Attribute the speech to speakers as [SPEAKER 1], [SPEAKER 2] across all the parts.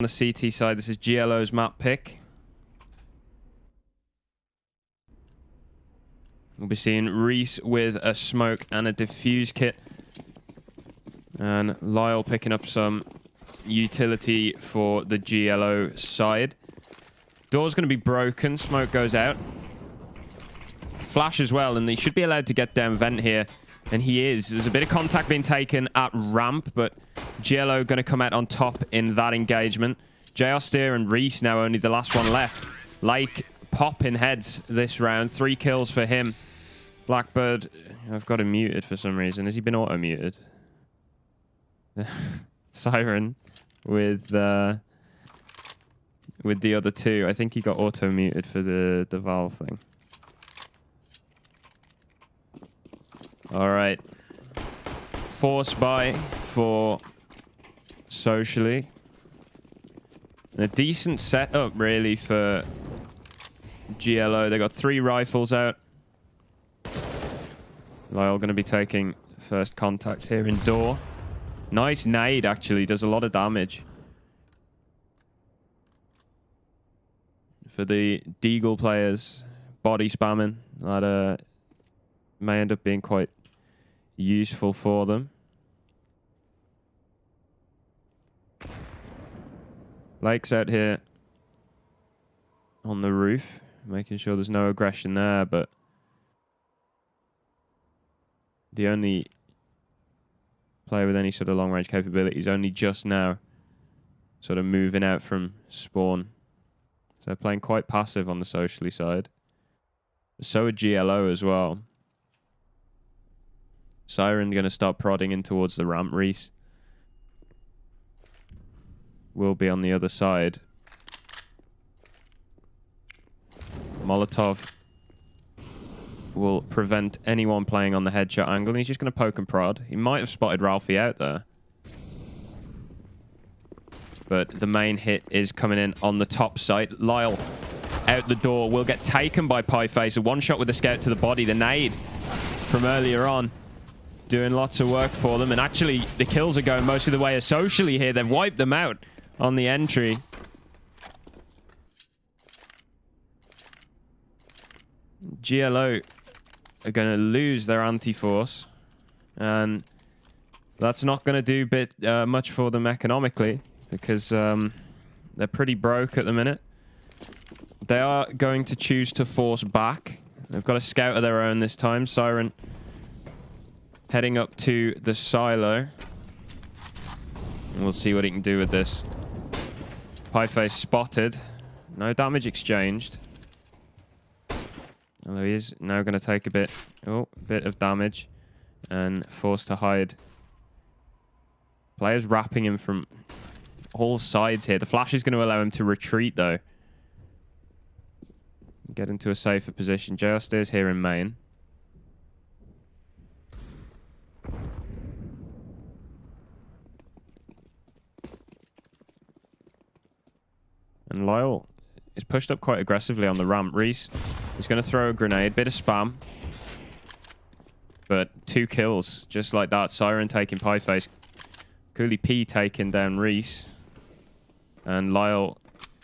[SPEAKER 1] On the CT side, this is GLO's map pick. We'll be seeing Reese with a smoke and a diffuse kit. And Lyle picking up some utility for the GLO side. Door's going to be broken. Smoke goes out. Flash as well, and he should be allowed to get down vent here. And he is. There's a bit of contact being taken at ramp, but GLO going to come out on top in that engagement. JR Steer and Reese now only the last one left. Lake popping heads this round. 3 kills for him. Blackbird, I've got him muted for some reason. Has he been auto-muted? Siren with the other two. I think he got auto-muted for the Valve thing. All right. Force buy for Socially. And a decent setup, really, for GLO. They got 3 rifles out. Lyle going to be taking first contact here in door. Nice nade, actually. Does a lot of damage. For the Deagle players, body spamming. That may end up being quite useful for them. Lake's out here on the roof, making sure there's no aggression there, but the only player with any sort of long-range capabilities only just now sort of moving out from spawn. So playing quite passive on the Socially side. So are GLO as well. Siren going to start prodding in towards the ramp. Reese will be on the other side. Molotov will prevent anyone playing on the headshot angle. And he's just going to poke and prod. He might have spotted Ralphie out there. But the main hit is coming in on the top side. Lyle out the door will get taken by Pieface. A one-shot with a scout to the body. The nade from earlier on doing lots of work for them. And actually, the kills are going most of the way Socially here. They've wiped them out on the entry. GLO are going to lose their anti-force. And that's not going to do much for them economically, because they're pretty broke at the minute. They are going to choose to force back. They've got a scout of their own this time. Siren heading up to the silo. And we'll see what he can do with this. Pieface spotted. No damage exchanged. Although he is now going to take a bit of damage and forced to hide. Players wrapping him from all sides here. The flash is going to allow him to retreat, though. Get into a safer position. JR stays here in main. And Lyle is pushed up quite aggressively on the ramp. Reese is going to throw a grenade. Bit of spam. But 2 kills. Just like that. Siren taking Pieface. Cooley P taking down Reese. And Lyle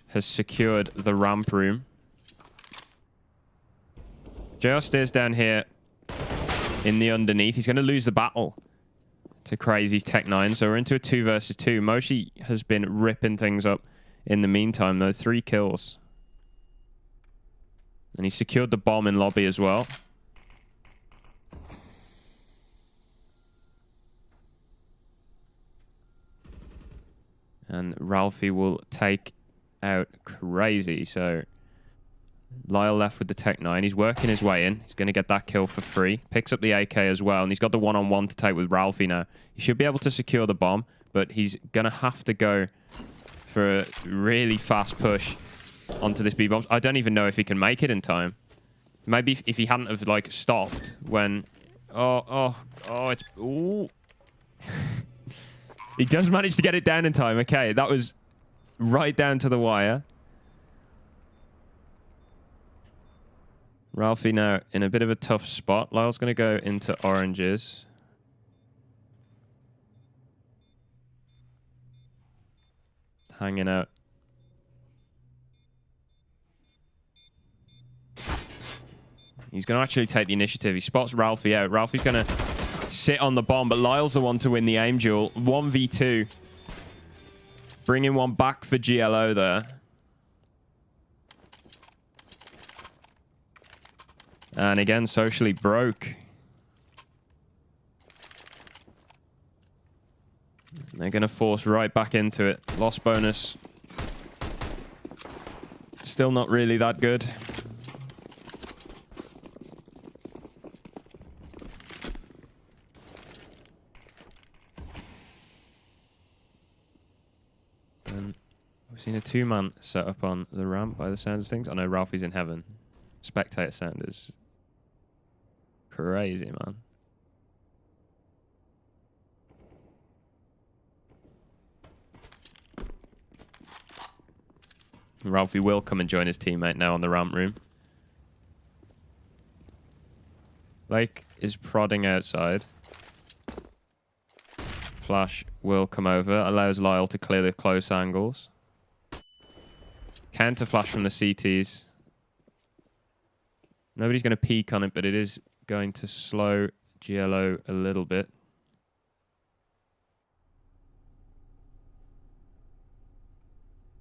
[SPEAKER 1] has secured the ramp room. JR stays down here in the underneath. He's going to lose the battle to Crazy's Tech 9. So we're into a 2 versus 2. Moshi has been ripping things up in the meantime, though. 3 kills. And he secured the bomb in lobby as well. And Ralphie will take out Crazy. So Lyle left with the Tech 9. He's working his way in. He's going to get that kill for free. Picks up the AK as well. And he's got the one-on-one to take with Ralphie now. He should be able to secure the bomb, but he's going to have to go for a really fast push onto this B-bomb. I don't even know if he can make it in time. Maybe if he hadn't have, like, stopped when... Oh, it's... Ooh. He does manage to get it down in time. Okay, that was right down to the wire. Ralphie now in a bit of a tough spot. Lyle's going to go into oranges. hanging out. He's going to actually take the initiative. He spots Ralphie out. Ralphie's going to sit on the bomb, but Lyle's the one to win the aim duel. 1v2. Bringing one back for GLO there. And again, socially broke. They're going to force right back into it. Loss bonus. Still not really that good. And we've seen a 2-man set up on the ramp by the sounds of things. I know Ralphie's in heaven. Spectator sound is crazy, man. Ralphie will come and join his teammate now on the ramp room. Lake is prodding outside. Flash will come over. Allows Lyle to clear the close angles. Counter flash from the CTs. Nobody's going to peek on it, but it is going to slow GLO a little bit.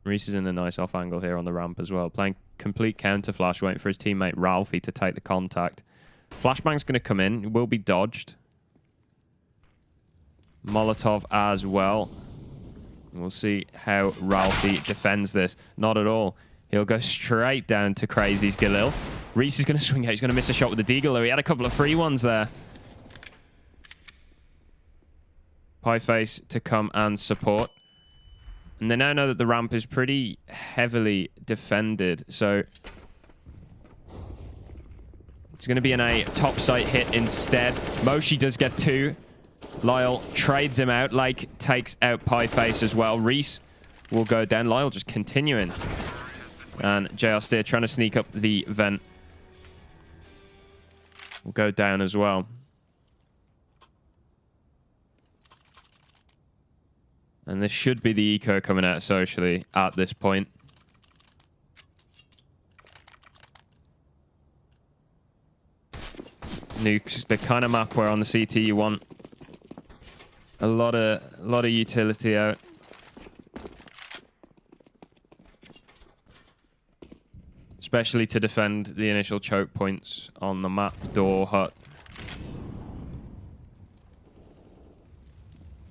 [SPEAKER 1] Reese is in a nice off angle here on the ramp as well. Playing complete counter flash, waiting for his teammate Ralphie to take the contact. Flashbang's going to come in. It will be dodged. Molotov as well. We'll see how Ralphie defends this. Not at all. He'll go straight down to Crazy's Galil. Reese is going to swing out. He's going to miss a shot with the deagle, though. He had a couple of free ones there. Pieface to come and support. And they now know that the ramp is pretty heavily defended. So it's going to be in a top site hit instead. Moshi does get 2. Lyle trades him out. Lake takes out Pieface as well. Reese will go down. Lyle just continuing. And JR Steer trying to sneak up the vent. Will go down as well. And this should be the eco coming out socially at this point. Nuke's the kind of map where on the CT you want a lot of utility out. Especially to defend the initial choke points on the map, door, hut.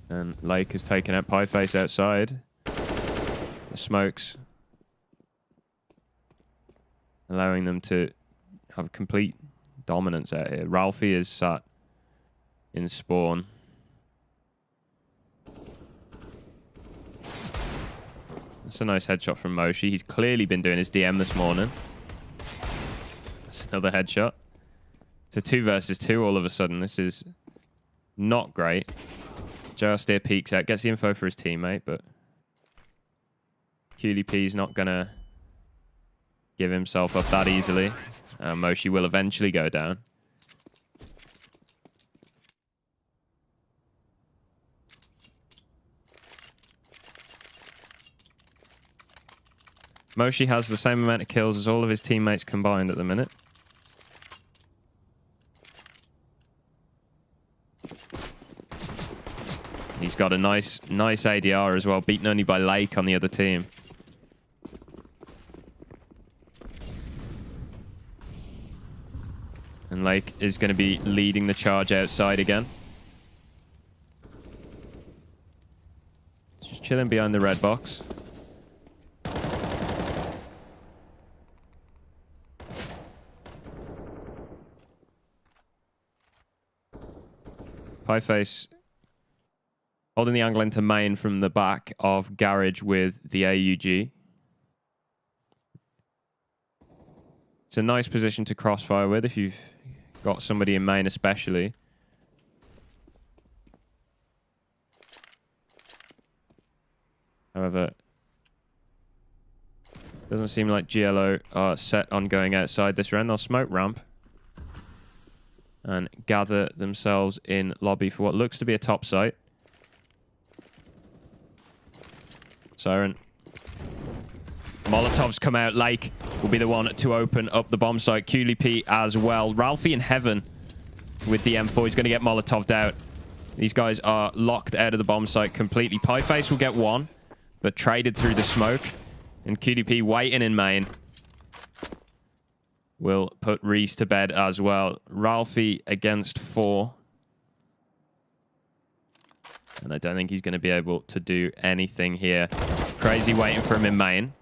[SPEAKER 1] And Lake has taken out Pieface outside. The smokes. Allowing them to have complete dominance out here. Ralphie is sat in spawn. That's a nice headshot from Moshi. He's clearly been doing his DM this morning. That's another headshot. It's a 2 versus 2 all of a sudden. This is not great. JR Steer peeks out, gets the info for his teammate, but QDP's not going to give himself up that easily. Moshi will eventually go down. Moshi has the same amount of kills as all of his teammates combined at the minute. He's got a nice ADR as well, beaten only by Lake on the other team. And Lake is going to be leading the charge outside again. Just chilling behind the red box. Pieface holding the angle into main from the back of Garage with the AUG. It's a nice position to crossfire with if you've got somebody in main especially. However, doesn't seem like GLO are set on going outside this round. They'll smoke ramp and gather themselves in lobby for what looks to be a top site. Siren Molotovs come out. Lake will be the one to open up the bomb site. QLP as well. Ralphie in heaven with the M4. He's going to get Molotoved out. These guys are locked out of the bomb site completely. Pieface will get one, but traded through the smoke. And QDP waiting in main will put Reese to bed as well. Ralphie against 4. And I don't think he's going to be able to do anything here. Crazy waiting for him in main.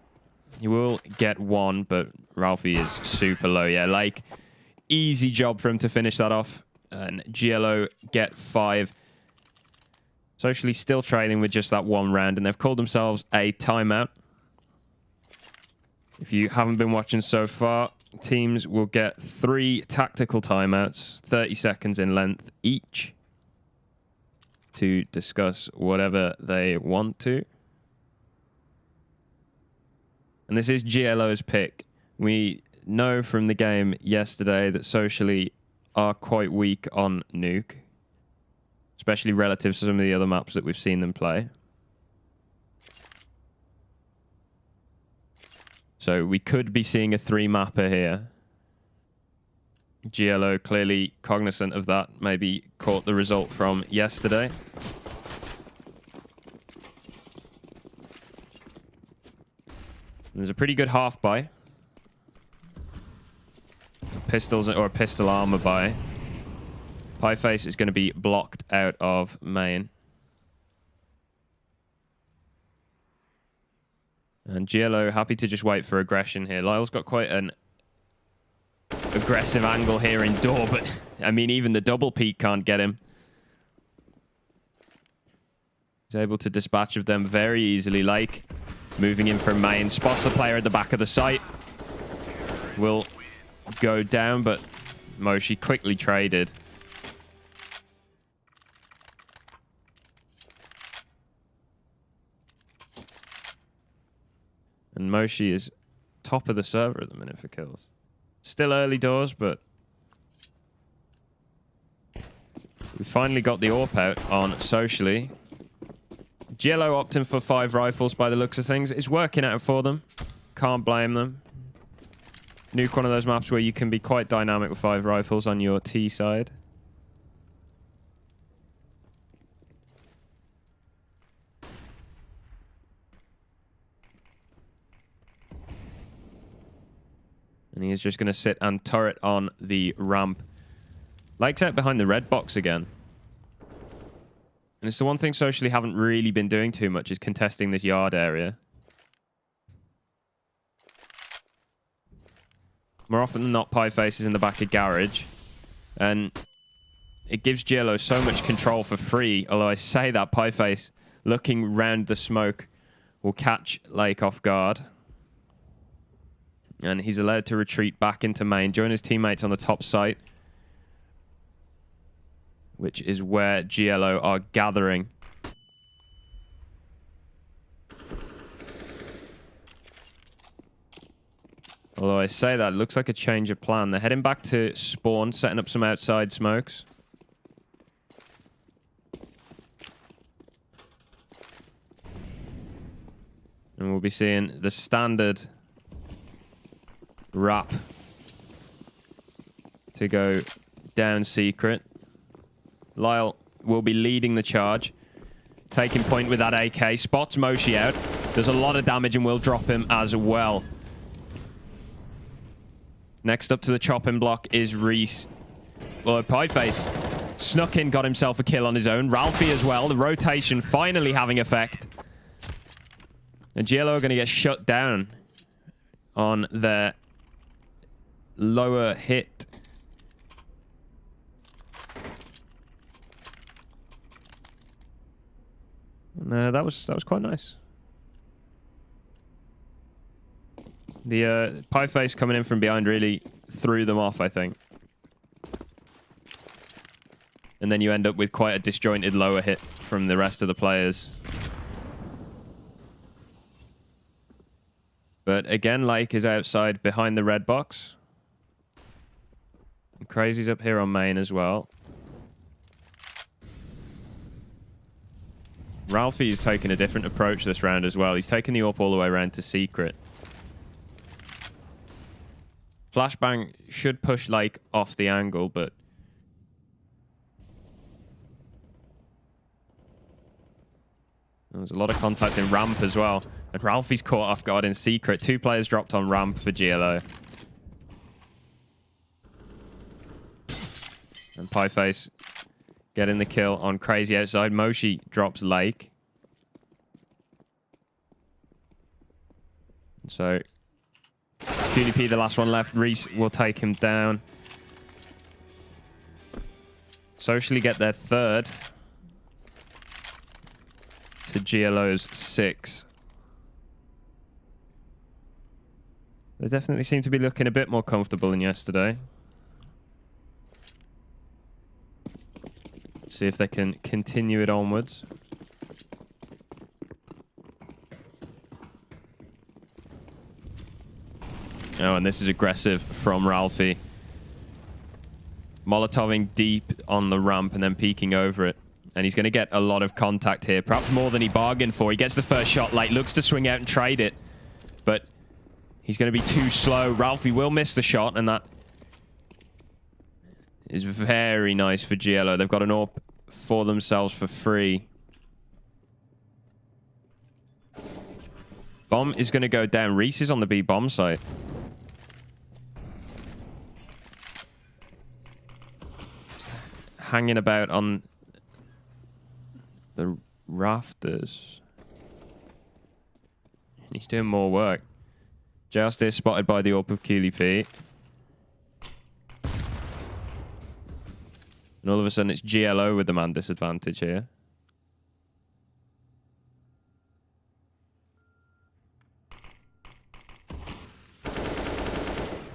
[SPEAKER 1] He will get one, but Ralphie is super low. Yeah, like, easy job for him to finish that off. And GLO get 5. Socially still trailing with just that one round, and they've called themselves a timeout. If you haven't been watching so far, teams will get 3 tactical timeouts, 30 seconds in length each, to discuss whatever they want to. And this is GLO's pick. We know from the game yesterday that Socially are quite weak on Nuke, especially relative to some of the other maps that we've seen them play. So we could be seeing a 3-mapper here. GLO clearly cognizant of that, maybe caught the result from yesterday. There's a pretty good half buy. Pistols or a pistol armor buy. Pieface is going to be blocked out of main. And GLO happy to just wait for aggression here. Lyle's got quite an aggressive angle here in door, but I mean, even the double peek can't get him. He's able to dispatch of them very easily. Like, moving in from main, spots the player at the back of the site. Will go down, but Moshi quickly traded. And Moshi is top of the server at the minute for kills. Still early doors, but we finally got the AWP out on Socially. GLO opting for 5 rifles by the looks of things. It's working out for them. Can't blame them. Nuke, one of those maps where you can be quite dynamic with 5 rifles on your T side. And he is just going to sit and turret on the ramp. Likes out behind the red box again. And it's the one thing Socially haven't really been doing too much, is contesting this yard area. More often than not, Pieface is in the back of garage. And it gives GLO so much control for free. Although I say that, Pieface, looking round the smoke, will catch Lake off guard. And he's allowed to retreat back into main, join his teammates on the top site, which is where GLO are gathering. Although I say that, it looks like a change of plan. They're heading back to spawn, setting up some outside smokes. And we'll be seeing the standard wrap to go down secret. Lyle will be leading the charge, taking point with that AK, spots Moshi out, does a lot of damage and will drop him as well. Next up to the chopping block is Reese. Well, Pieface snuck in, got himself a kill on his own. Ralphie as well, the rotation finally having effect. And GLO are going to get shut down on their lower hit. And, that was quite nice. The Pieface coming in from behind really threw them off, I think. And then you end up with quite a disjointed lower hit from the rest of the players. But again, Lake is outside behind the red box. And Crazy's up here on main as well. Ralphie's taking a different approach this round as well. He's taking the AWP all the way around to secret. Flashbang should push like off the angle, but there's a lot of contact in ramp as well. And Ralphie's caught off guard in secret. 2 players dropped on ramp for GLO. And Pieface getting the kill on Crazy outside. Moshi drops Lake. So QDP, the last one left. Reese will take him down. Socially get their 3rd. To GLO's 6. They definitely seem to be looking a bit more comfortable than yesterday. See if they can continue it onwards. Oh, and this is aggressive from Ralphie. Molotoving deep on the ramp and then peeking over it. And he's going to get a lot of contact here. Perhaps more than he bargained for. He gets the first shot late. Looks to swing out and trade it. But he's going to be too slow. Ralphie will miss the shot. And that is very nice for GLO. They've got an AWP for themselves for free. Bomb is going to go down. Reese is on the B bomb site. Hanging about on the rafters. He's doing more work. Justice spotted by the AWP of QDP. And all of a sudden it's GLO with the man disadvantage here.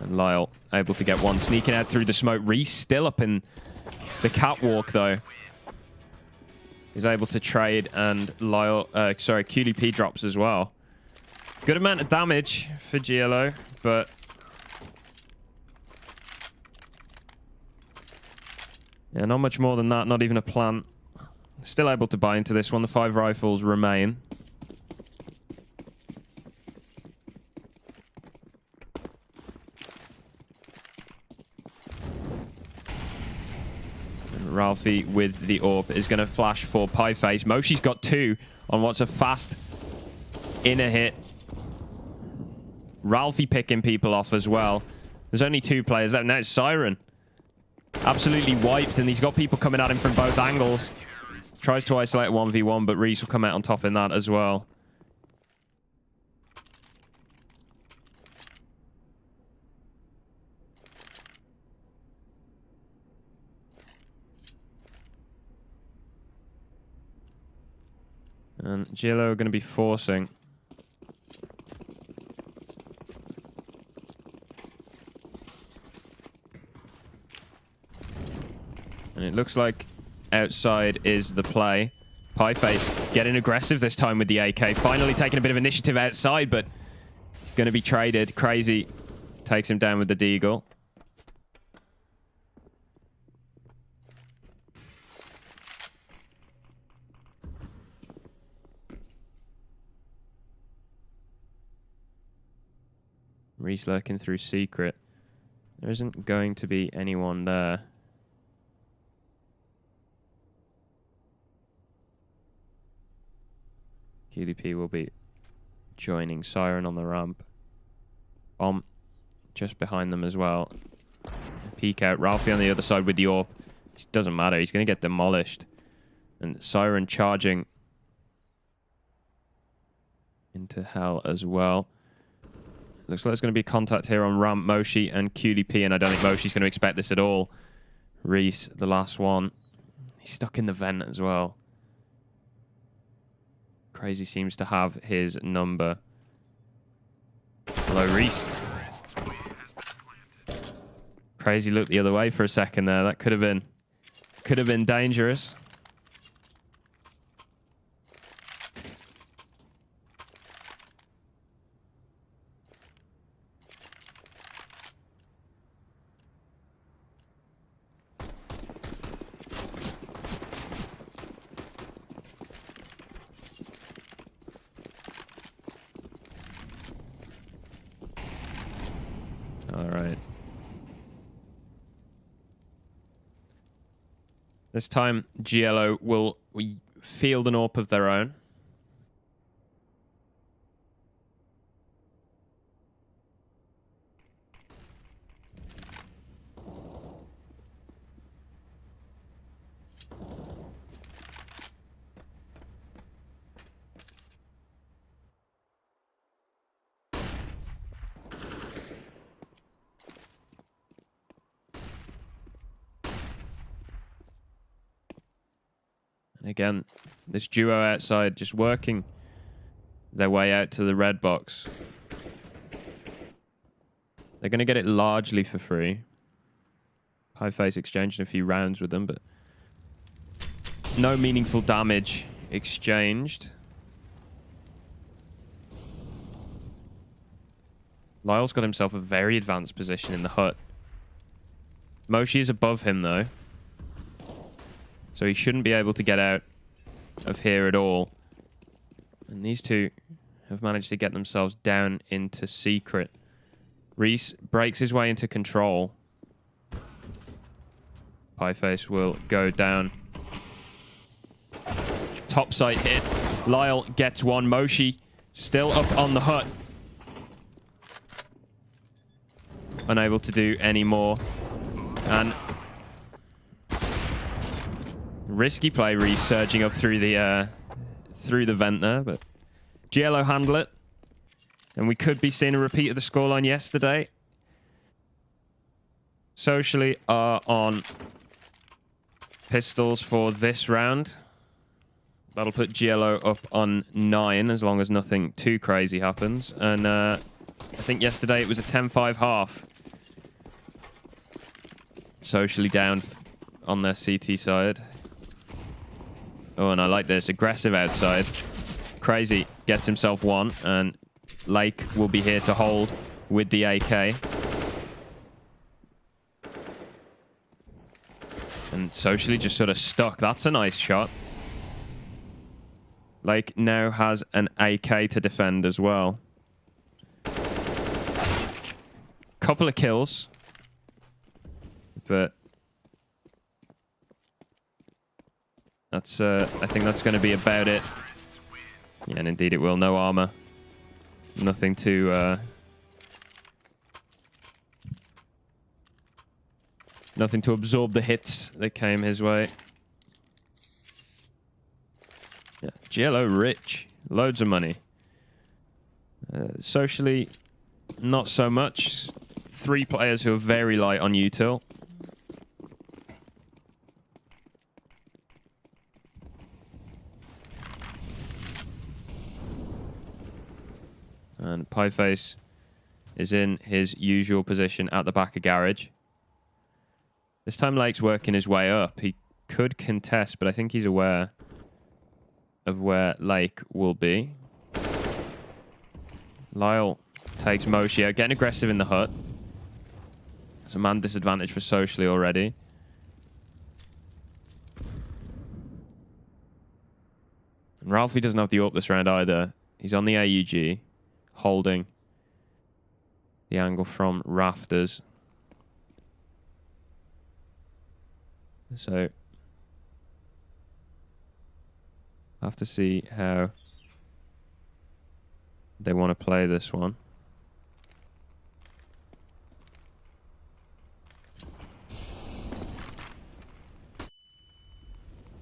[SPEAKER 1] And Lyle able to get one. Sneaking out through the smoke. Reese still up in the catwalk though. He's able to trade, and Lyle, QDP drops as well. Good amount of damage for GLO, but yeah, not much more than that. Not even a plant. Still able to buy into this one. The 5 rifles remain. Ralphie with the AWP is going to flash for Pieface. Moshi's got 2 on what's a fast inner hit. Ralphie picking people off as well. There's only 2 players left. Now it's Siren. Absolutely wiped, and he's got people coming at him from both angles. Tries to isolate a 1v1, but Reese will come out on top in that as well. And GLO are going to be forcing. And it looks like outside is the play. Pieface getting aggressive this time with the AK. Finally taking a bit of initiative outside, but going to be traded. Crazy takes him down with the Deagle. Reese lurking through secret. There isn't going to be anyone there. QDP will be joining Siren on the ramp. Bomb just behind them as well. Peek out. Ralphie on the other side with the AWP. It doesn't matter. He's going to get demolished. And Siren charging into hell as well. Looks like there's going to be contact here on ramp, Moshi and QDP, and I don't think Moshi's going to expect this at all. Reese, the last one. He's stuck in the vent as well. Crazy seems to have his number. Hello, Reese. Crazy looked the other way for a second there. That could have been dangerous. All right. This time, GLO will field an AWP of their own. And again, this duo outside just working their way out to the red box. They're going to get it largely for free. High face exchanging a few rounds with them, but no meaningful damage exchanged. Lyle's got himself a very advanced position in the hut. Moshi is above him, though. So he shouldn't be able to get out of here at all. And these two have managed to get themselves down into secret. Reese breaks his way into control. Pieface will go down. Top site hit. Lyle gets one. Moshi still up on the hut. Unable to do any more. And risky play, Reese surging up through the vent there, but GLO handle it. And we could be seeing a repeat of the scoreline yesterday. Socially are on pistols for this round. That'll put GLO up on 9 as long as nothing too crazy happens. And I think yesterday it was a 10-5 half. Socially down on their CT side. Oh, and I like this. Aggressive outside. Crazy gets himself one, and Lake will be here to hold with the AK. And Socially just sort of stuck. That's a nice shot. Lake now has an AK to defend as well. Couple of kills. But that's, I think that's going to be about it. Yeah, and indeed it will. No armor. Nothing to, nothing to absorb the hits that came his way. Yeah, GLO rich. Loads of money. Socially, not so much. 3 players who are very light on util. And Pieface is in his usual position at the back of garage. This time Lake's working his way up. He could contest, but I think he's aware of where Lake will be. Lyle takes Moshi out, getting aggressive in the hut. There's a man disadvantage for Socially already. And Ralphie doesn't have the AWP this round either. He's on the AUG, holding the angle from rafters. So I have to see how they want to play this one.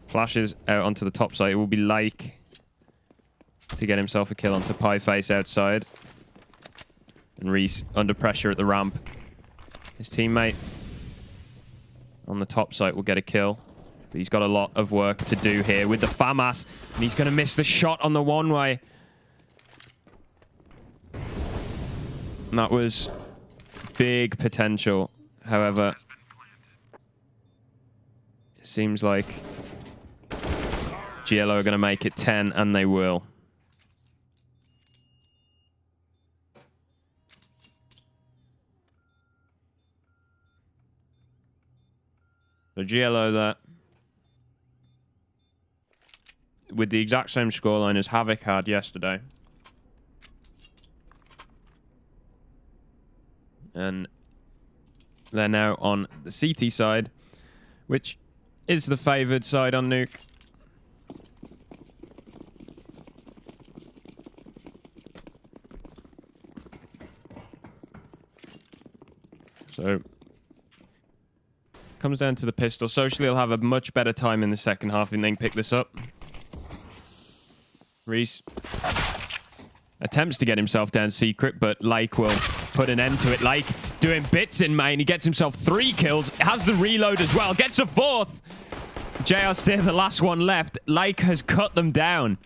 [SPEAKER 1] Flashes out onto the top side. It will be Lake to get himself a kill onto Pieface outside. And Reese under pressure at the ramp. His teammate on the top site will get a kill. But he's got a lot of work to do here with the FAMAS. And he's going to miss the shot on the one-way. And that was big potential. However, it seems like GLO are going to make it 10, and they will. So GLO that with the exact same scoreline as Havoc had yesterday. And They're now on the CT side, which is the favored side on Nuke. So, comes down to the pistol. Socially, he'll have a much better time in the second half and then pick this up. Reese attempts to get himself down secret, but Lake will put an end to it. Lake doing bits in main. He gets himself 3 kills. Has the reload as well. Gets a 4th. JR Steer, the last one left. Lake has cut them down.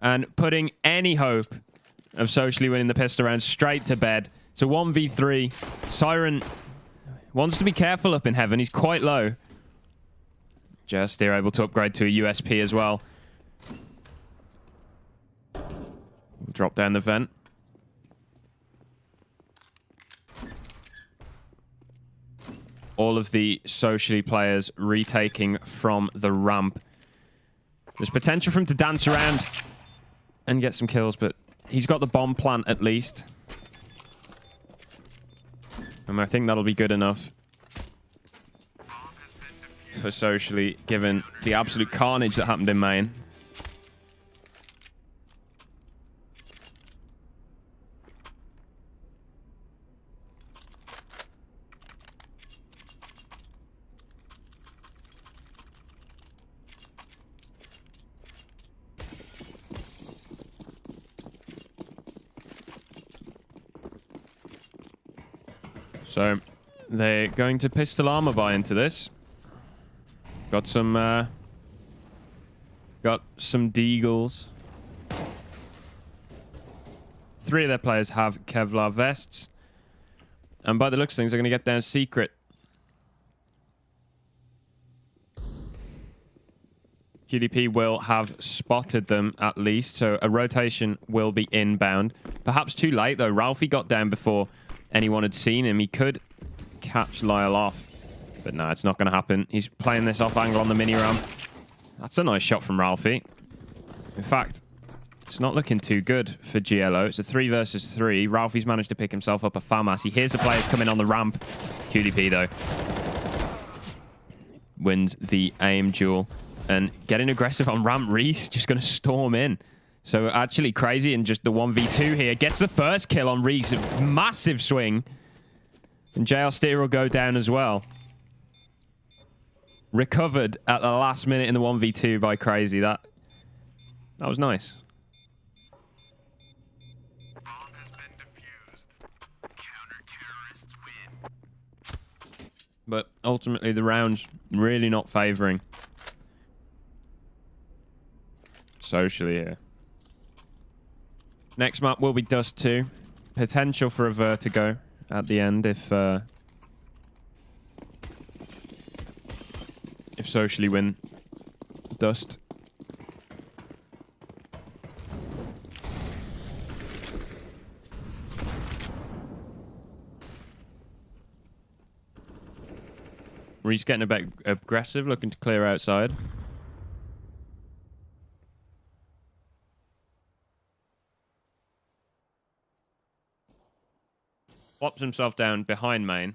[SPEAKER 1] And putting any hope of Socially winning the pistol round straight to bed. It's a 1v3. Siren wants to be careful up in heaven. He's quite low. JR Steer able to upgrade to a USP as well. Drop down the vent. All of the Socially players retaking from the ramp. There's potential for him to dance around and get some kills, but he's got the bomb plant at least. And I think that'll be good enough for Socially, given the absolute carnage that happened in main. So, they're going to pistol armor buy into this. Got some deagles. 3 of their players have Kevlar vests. And by the looks of things, they're going to get down secret. QDP will have spotted them at least, so a rotation will be inbound. Perhaps too late, though. Ralphie got down before anyone had seen him. He could catch Lyle off, but no, it's not going to happen. He's playing this off angle on the mini ram. That's a nice shot from Ralphie. In fact, it's not looking too good for GLO. It's a 3 versus 3. Ralphie's managed to pick himself up a FAMAS. He hears the players coming on the ramp. QDP, though, wins the aim duel. And getting aggressive on ramp, Reese just going to storm in. So actually crazy in just the 1v2 here. Gets the first kill on Reese. A massive swing. And JR Steer will go down as well. Recovered at the last minute in the 1v2 by Crazy. That was nice.
[SPEAKER 2] Bomb has been defused. Counter-terrorists win.
[SPEAKER 1] But ultimately the round's really not favoring Socially here. Next map will be Dust 2. Potential for a Vertigo at the end if Socially win Dust. Reese getting a bit aggressive, looking to clear outside. Plops himself down behind main.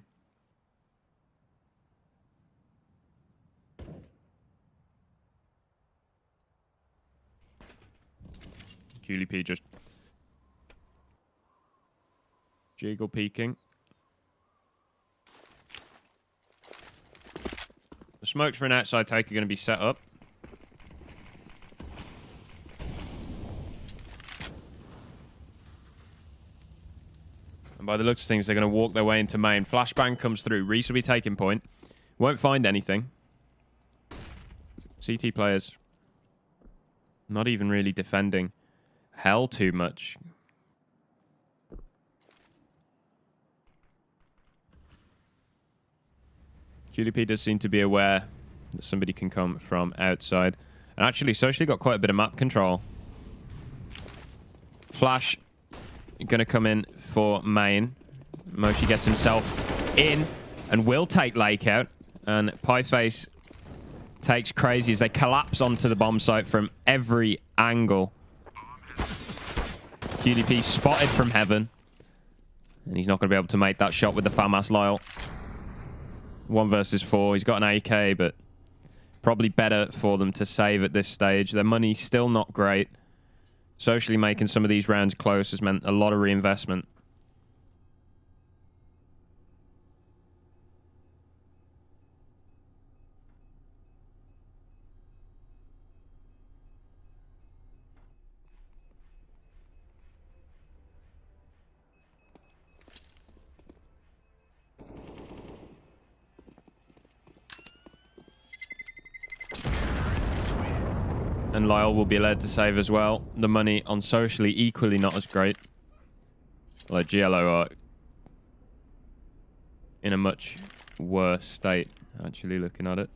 [SPEAKER 1] QDP just jiggle peeking. The smokes for an outside take are going to be set up. And by the looks of things, they're going to walk their way into main. Flashbang comes through. Reese will be taking point. Won't find anything. CT players not even really defending hell too much. QDP does seem to be aware that somebody can come from outside. And actually, Socially got quite a bit of map control. Flash going to come in for main. Moshi gets himself in and will take Lake out. And Pieface takes Crazy as they collapse onto the bomb site from every angle. QDP spotted from heaven. And he's not going to be able to make that shot with the FAMAS Lyle. 1 versus 4. He's got an AK, but probably better for them to save at this stage. Their money's still not great. Socially making some of these rounds close has meant a lot of reinvestment. And Lyle will be led to save as well. The money on socially equally not as great. Like GLO are in a much worse state, actually, looking at it.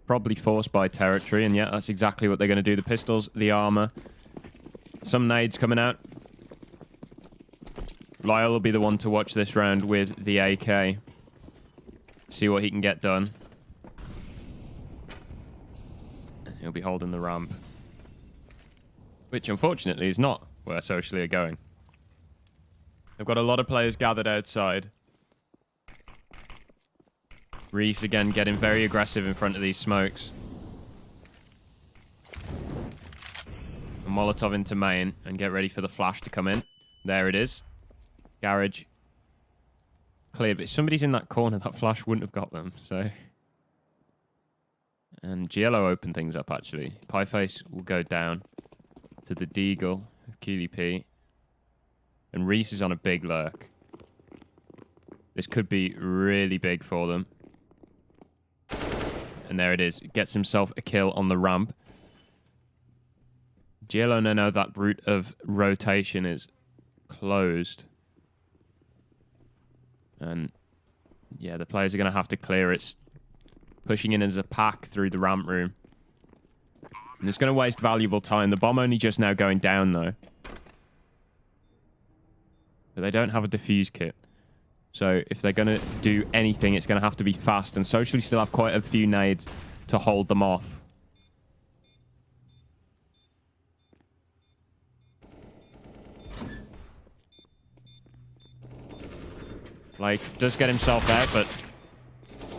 [SPEAKER 1] Probably forced by territory, and yeah, that's exactly what they're going to do. The pistols, the armor. Some nades coming out. Lyle will be the one to watch this round with the AK. See what he can get done. He'll be holding the ramp. Which, unfortunately, is not where socially are going. They've got a lot of players gathered outside. Reese, again, getting very aggressive in front of these smokes. A Molotov into main, and get ready for the flash to come in. There it is. Garage. Clear, but if somebody's in that corner, that flash wouldn't have got them, so... And GLO open things up, actually. Pieface will go down to the Deagle of QDP. And Reese is on a big lurk. This could be really big for them. And there it is. Gets himself a kill on the ramp. GLO know that route of rotation is closed. And yeah, the players are going to have to clear it. Pushing in as a pack through the ramp room. And it's going to waste valuable time. The bomb only just now going down, though. But they don't have a defuse kit. So if they're going to do anything, it's going to have to be fast. And socially still have quite a few nades to hold them off. Like, does get himself out, but...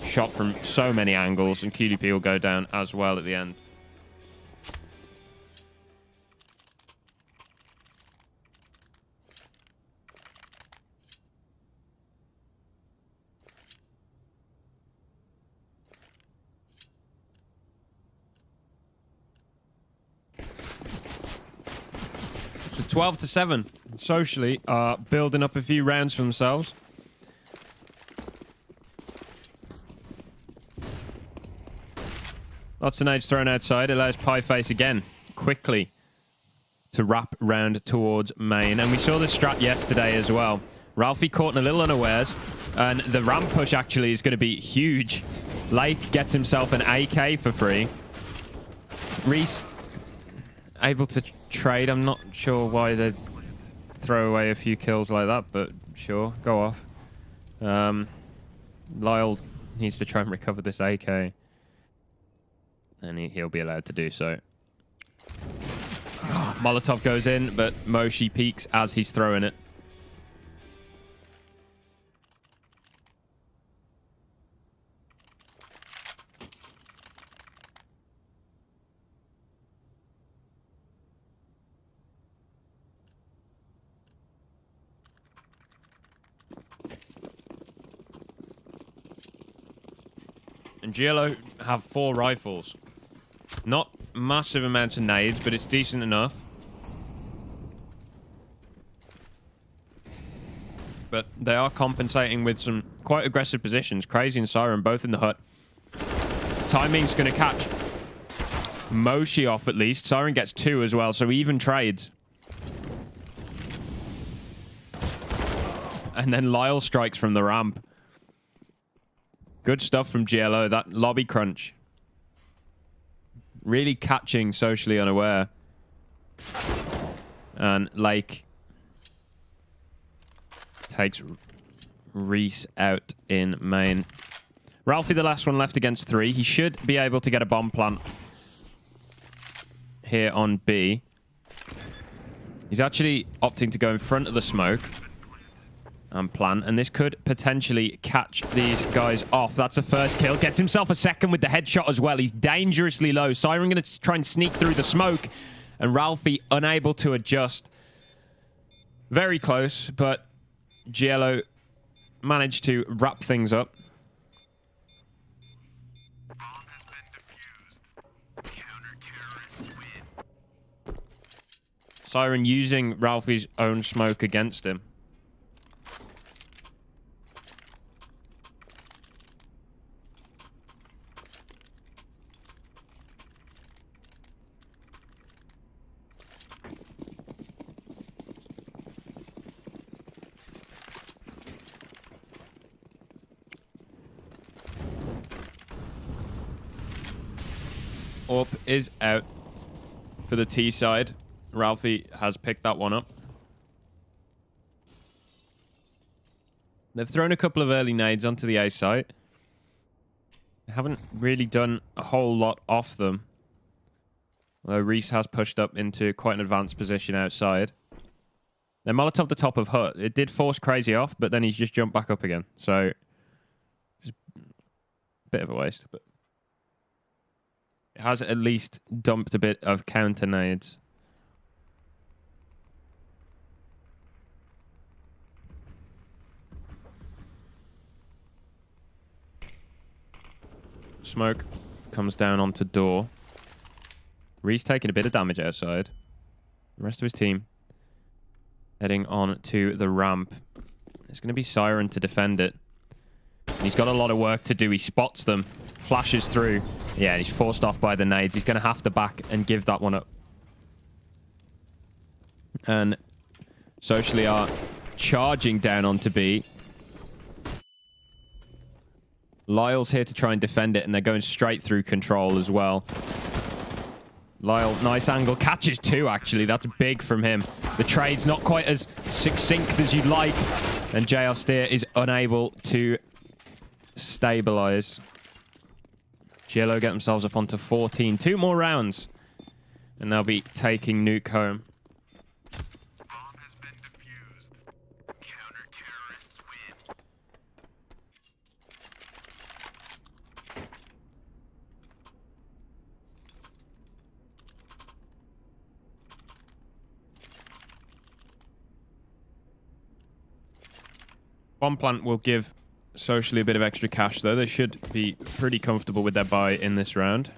[SPEAKER 1] shot from so many angles, and QDP will go down as well at the end. So 12-7. Socially are building up a few rounds for themselves. Lots of nades thrown outside. Allows Pieface again, quickly, to wrap round towards main. And we saw the strat yesterday as well. Ralphie caught in a little unawares. And the ramp push actually is going to be huge. Lake gets himself an AK for free. Reese able to trade. I'm not sure why they'd throw away a few kills like that, but sure, go off. Lyle needs to try and recover this AK. And he'll be allowed to do so. Molotov goes in, but Moshi peeks as he's throwing it. And GLO have 4 rifles. Not massive amounts of nades, but it's decent enough. But they are compensating with some quite aggressive positions. Crazy and Siren both in the hut. Timing's going to catch Moshi off at least. Siren gets 2 as well, so even trades. And then Lyle strikes from the ramp. Good stuff from GLO. That lobby crunch. Really catching socially unaware. And Lake takes Reese out in main. Ralphie, the last one left against 3. He should be able to get a bomb plant here on B. He's actually opting to go in front of the smoke and plant, and this could potentially catch these guys off. That's the first kill. Gets himself a second with the headshot as well. He's dangerously low. Siren going to try and sneak through the smoke, and Ralphie unable to adjust. Very close, but GLO managed to wrap things up.
[SPEAKER 2] Bomb has been defused. Counter-terrorists win.
[SPEAKER 1] Siren using Ralphie's own smoke against him. Orp is out for the T side. Ralphie has picked that one up. They've thrown a couple of early nades onto the A site. They haven't really done a whole lot off them. Although Reese has pushed up into quite an advanced position outside. They Molotov the top of hut. It did force Crazy off, but then he's just jumped back up again. So, it's a bit of a waste, but it has at least dumped a bit of counter nades. Smoke comes down onto door. Reese taking a bit of damage outside. The rest of his team heading on to the ramp. There's going to be Siren to defend it. He's got a lot of work to do. He spots them, flashes through. Yeah, he's forced off by the nades. He's going to have to back and give that one up. And Socially are charging down onto B. Lyle's here to try and defend it, and they're going straight through control as well. Lyle, nice angle. Catches two, actually. That's big from him. The trade's not quite as succinct as you'd like. And JL Steer is unable to stabilize. GLO get themselves up onto 14. 2 more rounds. And they'll be taking Nuke home.
[SPEAKER 2] Bomb has been defused. Counter-terrorists win.
[SPEAKER 1] Bomb plant will give Socially a bit of extra cash, though. They should be pretty comfortable with their buy in this round.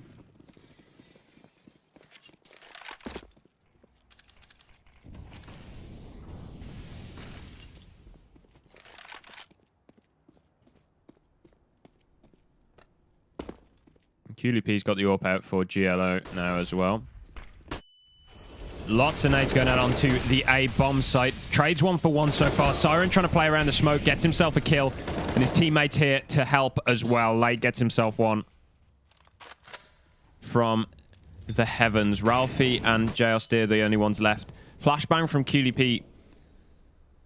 [SPEAKER 1] QLP's got the AWP out for GLO now as well. Lots of nades going out onto the A bomb site. Trades 1 for 1 so far. Siren trying to play around the smoke, gets himself a kill. And his teammates here to help as well. Late gets himself one from the heavens. Ralphie and JL Steer the only ones left. Flashbang from QLP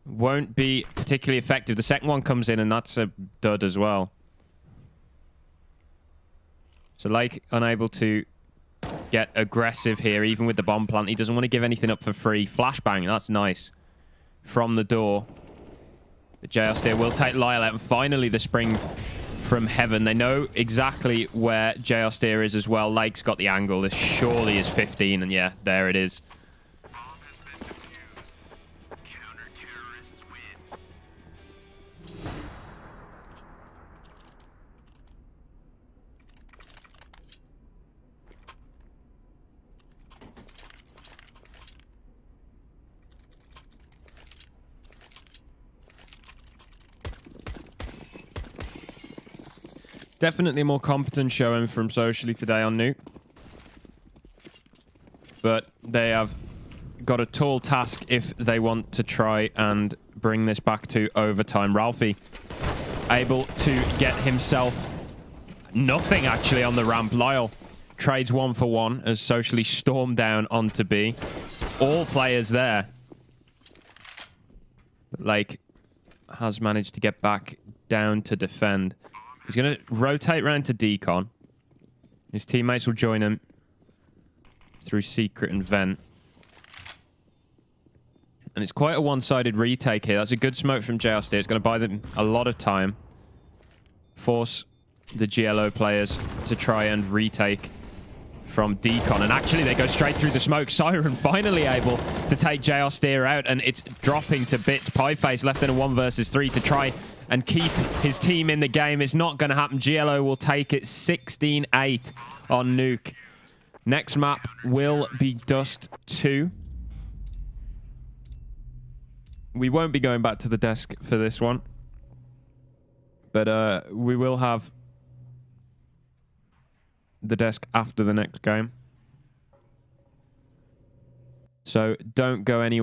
[SPEAKER 1] won't be particularly effective. The second one comes in and that's a dud as well. So Lake unable to get aggressive here, even with the bomb plant. He doesn't want to give anything up for free. Flashbang, that's nice. From the door. The JL Steer will take Lyle out. And finally, the spring from heaven. They know exactly where JL Steer is as well. Lake's got the angle. This surely is 15. And yeah, there it is.
[SPEAKER 2] Bomb has been defused. Counter-terrorists win.
[SPEAKER 1] Definitely a more competent showing from Socially today on Nuke. But they have got a tall task if they want to try and bring this back to overtime. Ralphie able to get himself nothing actually on the ramp. Lyle trades 1 for 1 as Socially storm down onto B. All players there. Lake has managed to get back down to defend. He's going to rotate round to decon. His teammates will join him through secret and vent. And it's quite a one-sided retake here. That's a good smoke from JR Steer. It's going to buy them a lot of time. Force the GLO players to try and retake from Decon. And actually, they go straight through the smoke. Siren finally able to take JR Steer out. And it's dropping to bits. Pieface left in a 1 versus 3 to try and keep his team in the game. It's not going to happen. GLO will take it 16-8 on Nuke. Next map will be Dust 2. We won't be going back to the desk for this one. But we will have the desk after the next game. So don't go anywhere.